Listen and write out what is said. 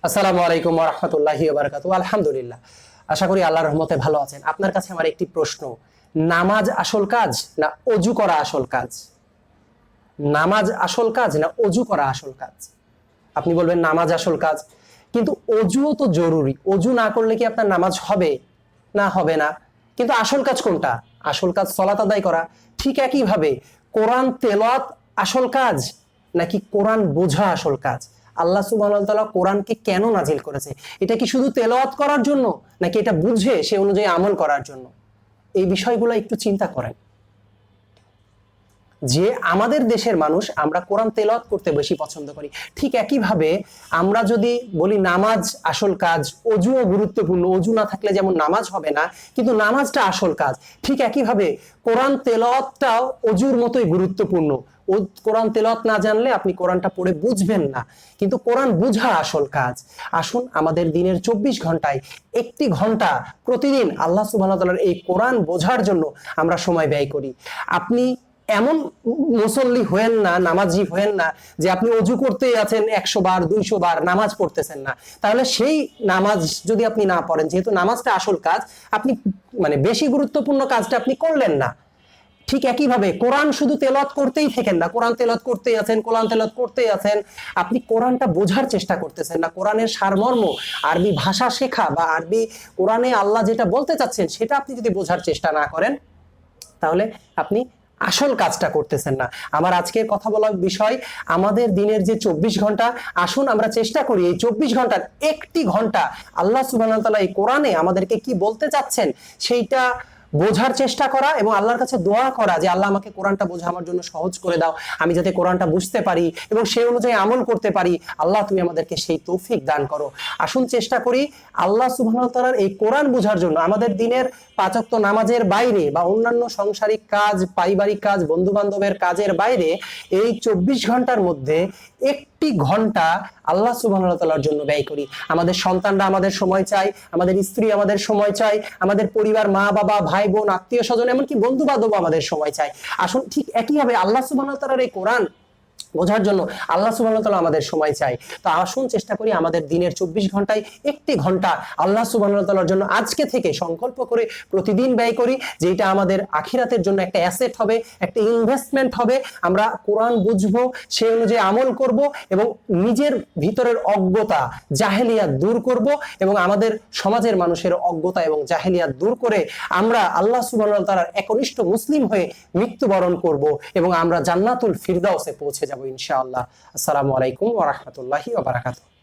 আসসালামু আলাইকুম ওয়া রাহমাতুল্লাহি ওয়া বারাকাতুহু। আলহামদুলিল্লাহ, আশা করি আল্লাহর রহমতে ভালো আছেন। আপনার কাছে আমার একটি প্রশ্ন, নামাজ আসল কাজ না অজু করা আসল কাজ? নামাজ আসল কাজ না অজু করা আসল কাজ? আপনি বলবেন নামাজ আসল কাজ, কিন্তু অজুও তো জরুরি। অজু না করলে কি আপনার নামাজ হবে? না, হবে না। কিন্তু আসল কাজ কোনটা? আসল কাজ সালাত আদায় করা। ঠিক একইভাবে কোরআন তেলাওয়াত আসল কাজ নাকি কোরআন বোঝা আসল কাজ? আল্লাহ সুবহানাহু ওয়া তাআলা কোরআনকে কেন নাজিল করেছে? এটা কি শুধু তেলাওয়াত করার জন্য নাকি এটা বুঝে সে অনুযায়ী আমল করার জন্য? এই বিষয়গুলো একটু চিন্তা করেন। যে আমাদের দেশের মানুষ আমরা কোরআন তেলাওয়াত করতে বেশি পছন্দ করি, ঠিক একইভাবে আমরা যদি বলি নামাজ আসল কাজ, অজুও গুরুত্বপূর্ণ, অজু না থাকলে যেমন নামাজ হবে না, কিন্তু নামাজটা আসল কাজ, ঠিক একইভাবে কোরআন তেলাওয়াতটাও অজুর মতোই গুরুত্বপূর্ণ। কোরআন তেলাওয়াত না জানলে আপনি কোরআনটা পড়ে বুঝবেন না, কিন্তু কোরআন বোঝা আসল কাজ। আসুন আমাদের দিনের 24 ঘন্টায় একটি ঘন্টা প্রতিদিন আল্লাহ সুবহানাহু ওয়া তাআলার এই কোরআন বোঝার জন্য আমরা সময় ব্যয় করি। আপনি এমন মুসল্লি হয়েন না, নামাজি হয়েন না যে আপনি অজু করতেই আছেন 100 বার 200 বার, নামাজ পড়তেছেন না। তাহলে সেই নামাজ যদি আপনি না পড়েন, যেহেতু নামাজটা আসল কাজ, আপনি বেশি গুরুত্বপূর্ণ কাজটা আপনি করলেন না। ঠিক একইভাবে কোরআন শুধু তেলাওয়াত করতেই থাকেন না, কোরআন তেলাওয়াত করতেই আছেন, কোরআন তেলাওয়াত করতেই আছেন, আপনি কোরআনটা বোঝার চেষ্টা করতেছেন না। কোরআনের সারমর্ম, আরবি ভাষা শেখা বা আরবি কোরআনে আল্লাহ যেটা বলতে চাচ্ছেন সেটা আপনি যদি বোঝার চেষ্টা না করেন, তাহলে আপনি আসল কাজটা করতেছেন না। আমার আজকের কথা বলার বিষয়, আমাদের দিনের যে 24 ঘন্টা, আসুন আমরা চেষ্টা করি এই 24 ঘন্টার একটি ঘন্টা আল্লাহ সুবহানাহু ওয়া তাআলা এই কোরআনে আমাদেরকে কি বলতে চাচ্ছেন সেইটা বোঝার চেষ্টা করা এবং আল্লাহর কাছে দোয়া করা যে আল্লাহ আমাকে কোরআনটা বোঝা আমার জন্য সহজ করে দাও, আমি যাতে কোরআনটা বুঝতে পারি এবং সেই অনুযায়ী আমল করতে পারি। আল্লাহ তুমি আমাদেরকে সেই তৌফিক দান করো। আসুন চেষ্টা করি আল্লাহ সুবহানাহু ওয়া তাআলার এই কোরআন বোঝার জন্য আমাদের দিনের 5 ওয়াক্ত নামাজের বাইরে বা অন্যান্য সাংসারিক কাজ, পারিবারিক কাজ, বন্ধু বান্ধবের কাজের বাইরে এই 24 ঘন্টার মধ্যে একটি ঘন্টা আল্লাহ সুবহানাহু ওয়া তাআলার জন্য ব্যয় করি। আমাদের সন্তানরা আমাদের সময় চায়, আমাদের স্ত্রী আমাদের সময় চায়, আমাদের পরিবার, মা বাবা, ভাই বোন, আত্মীয় স্বজন, এমনকি বন্ধু বান্ধব আমাদের সময় চায়। আসুন ঠিক একইভাবে আল্লাহ সুবহানাহু ওয়া তাআলার এই কোরআন বোঝার জন্য আল্লাহ সুবহানাহু ওয়া তাআলা আমাদের সময় চাই। তো আসুন চেষ্টা করি আমাদের দিনের 24 ঘন্টায় একটি ঘন্টা আল্লাহ সুবহানাহু ওয়া তাআলার জন্য আজকে থেকে সংকল্প করে প্রতিদিন ব্যয় করি, যেটা আমাদের আখিরাতের জন্য একটা অ্যাসেট হবে, একটা ইনভেস্টমেন্ট হবে। আমরা কোরআন বুঝবো, সেই অনুযায়ী আমল করব এবং নিজের ভিতরের অজ্ঞতা, জাহেলিয়াত দূর করব এবং আমাদের সমাজের মানুষের অজ্ঞতা এবং জাহেলিয়াত দূর করে আমরা আল্লাহ সুবহানাহু ওয়া তাআলার একনিষ্ঠ মুসলিম হয়ে মৃত্যুবরণ করব এবং আমরা জান্নাতুল ফিরদাউসে পৌঁছে যাব ইনশাআল্লাহ। আসসালামু আলাইকুম ওয়া রাহমাতুল্লাহি ওয়া বারাকাতুহু।